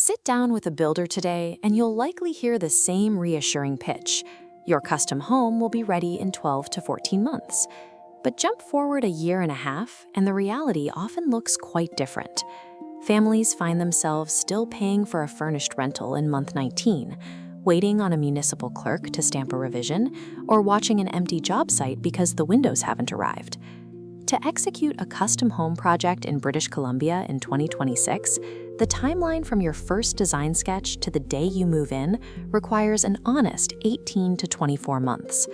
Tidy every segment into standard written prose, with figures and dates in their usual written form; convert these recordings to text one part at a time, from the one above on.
Sit down with a builder today and you'll likely hear the same reassuring pitch. Your custom home will be ready in 12 to 14 months. But jump forward a year and a half, and the reality often looks quite different. Families find themselves still paying for a furnished rental in month 19, waiting on a municipal clerk to stamp a revision, or watching an empty job site because the windows haven't arrived. To execute a custom home project in British Columbia in 2026, the timeline from your first design sketch to the day you move in requires an honest 18 to 24 months.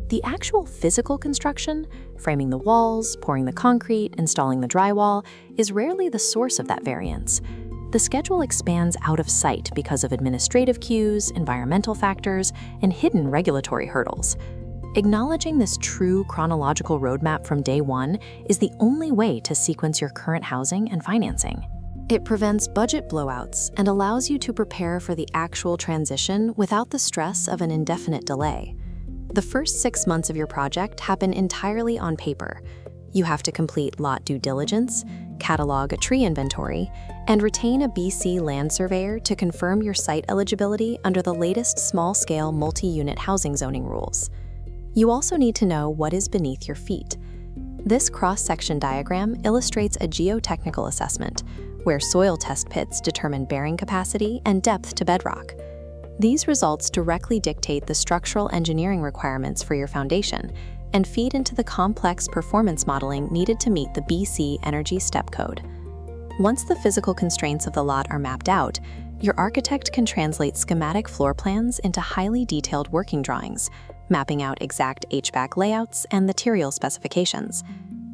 The actual physical construction, framing the walls, pouring the concrete, installing the drywall, is rarely the source of that variance. The schedule expands out of sight because of administrative queues, environmental factors, and hidden regulatory hurdles. Acknowledging this true chronological roadmap from day one is the only way to sequence your current housing and financing. It prevents budget blowouts and allows you to prepare for the actual transition without the stress of an indefinite delay. The first 6 months of your project happen entirely on paper. You have to complete lot due diligence, catalog a tree inventory, and retain a BC land surveyor to confirm your site eligibility under the latest small-scale multi-unit housing zoning rules. You also need to know what is beneath your feet. This cross-section diagram illustrates a geotechnical assessment, where soil test pits determine bearing capacity and depth to bedrock. These results directly dictate the structural engineering requirements for your foundation and feed into the complex performance modeling needed to meet the BC Energy Step Code. Once the physical constraints of the lot are mapped out, your architect can translate schematic floor plans into highly detailed working drawings, mapping out exact HVAC layouts and material specifications.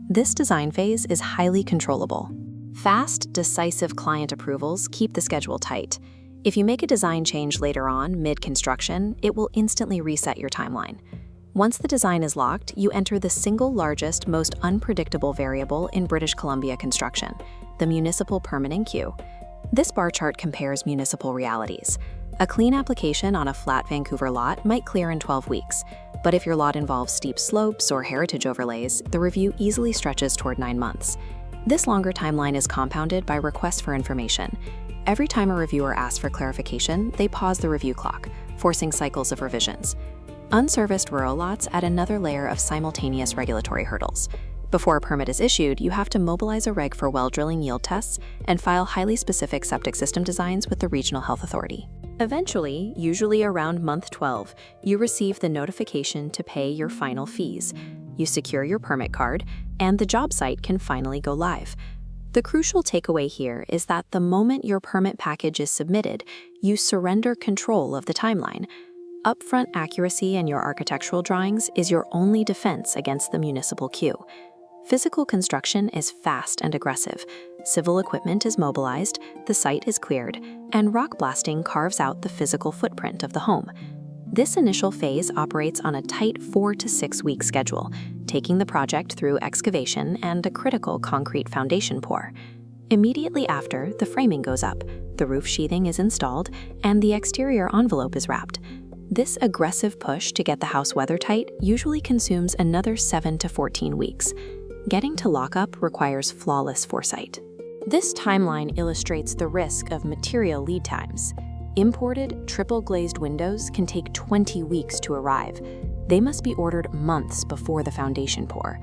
This design phase is highly controllable. Fast, decisive client approvals keep the schedule tight. If you make a design change later on, mid-construction, it will instantly reset your timeline. Once the design is locked, you enter the single largest, most unpredictable variable in British Columbia construction, the municipal permitting queue. This bar chart compares municipal realities. A clean application on a flat Vancouver lot might clear in 12 weeks, but if your lot involves steep slopes or heritage overlays, the review easily stretches toward 9 months. This longer timeline is compounded by requests for information. Every time a reviewer asks for clarification, they pause the review clock, forcing cycles of revisions. Unserviced rural lots add another layer of simultaneous regulatory hurdles. Before a permit is issued, you have to mobilize a reg for well drilling yield tests and file highly specific septic system designs with the regional health authority. Eventually, usually around month 12, you receive the notification to pay your final fees. You secure your permit card, and the job site can finally go live. The crucial takeaway here is that the moment your permit package is submitted, you surrender control of the timeline. Upfront accuracy in your architectural drawings is your only defense against the municipal queue. Physical construction is fast and aggressive. Civil equipment is mobilized, the site is cleared, and rock blasting carves out the physical footprint of the home. This initial phase operates on a tight 4 to 6 week schedule, taking the project through excavation and a critical concrete foundation pour. Immediately after, the framing goes up, the roof sheathing is installed, and the exterior envelope is wrapped. This aggressive push to get the house weathertight usually consumes another 7 to 14 weeks. Getting to lockup requires flawless foresight. This timeline illustrates the risk of material lead times. Imported, triple-glazed windows can take 20 weeks to arrive. They must be ordered months before the foundation pour.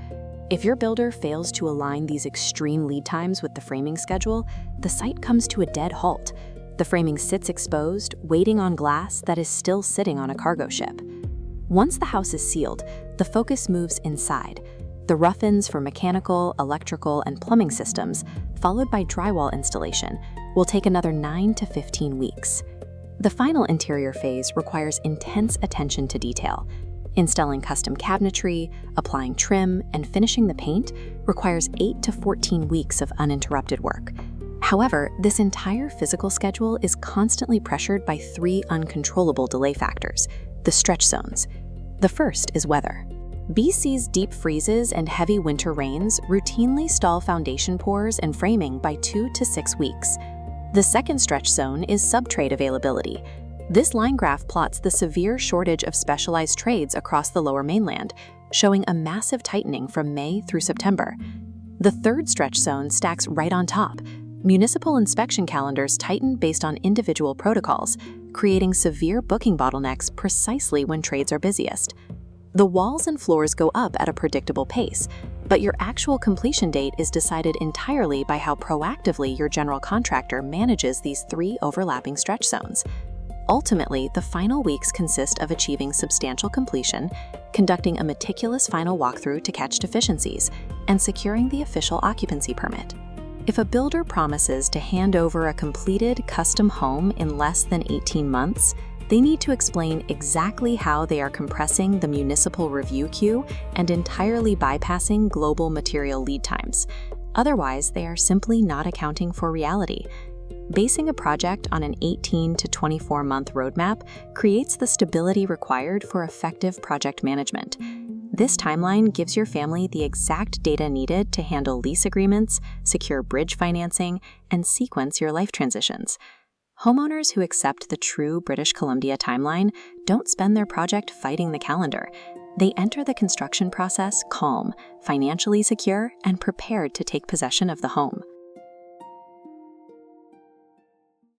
If your builder fails to align these extreme lead times with the framing schedule, the site comes to a dead halt. The framing sits exposed, waiting on glass that is still sitting on a cargo ship. Once the house is sealed, the focus moves inside. The rough-ins for mechanical, electrical, and plumbing systems, followed by drywall installation, will take another 9 to 15 weeks. The final interior phase requires intense attention to detail. Installing custom cabinetry, applying trim, and finishing the paint requires 8 to 14 weeks of uninterrupted work. However, this entire physical schedule is constantly pressured by 3 uncontrollable delay factors, the stretch zones. The first is weather. BC's deep freezes and heavy winter rains routinely stall foundation pours and framing by 2 to 6 weeks. The second stretch zone is subtrade availability. This line graph plots the severe shortage of specialized trades across the Lower Mainland, showing a massive tightening from May through September. The third stretch zone stacks right on top. Municipal inspection calendars tighten based on individual protocols, creating severe booking bottlenecks precisely when trades are busiest. The walls and floors go up at a predictable pace, but your actual completion date is decided entirely by how proactively your general contractor manages these 3 overlapping stretch zones. Ultimately, the final weeks consist of achieving substantial completion, conducting a meticulous final walkthrough to catch deficiencies, and securing the official occupancy permit. If a builder promises to hand over a completed custom home in less than 18 months, they need to explain exactly how they are compressing the municipal review queue and entirely bypassing global material lead times. Otherwise, they are simply not accounting for reality. Basing a project on an 18 to 24-month roadmap creates the stability required for effective project management. This timeline gives your family the exact data needed to handle lease agreements, secure bridge financing, and sequence your life transitions. Homeowners who accept the true British Columbia timeline don't spend their project fighting the calendar. They enter the construction process calm, financially secure, and prepared to take possession of the home.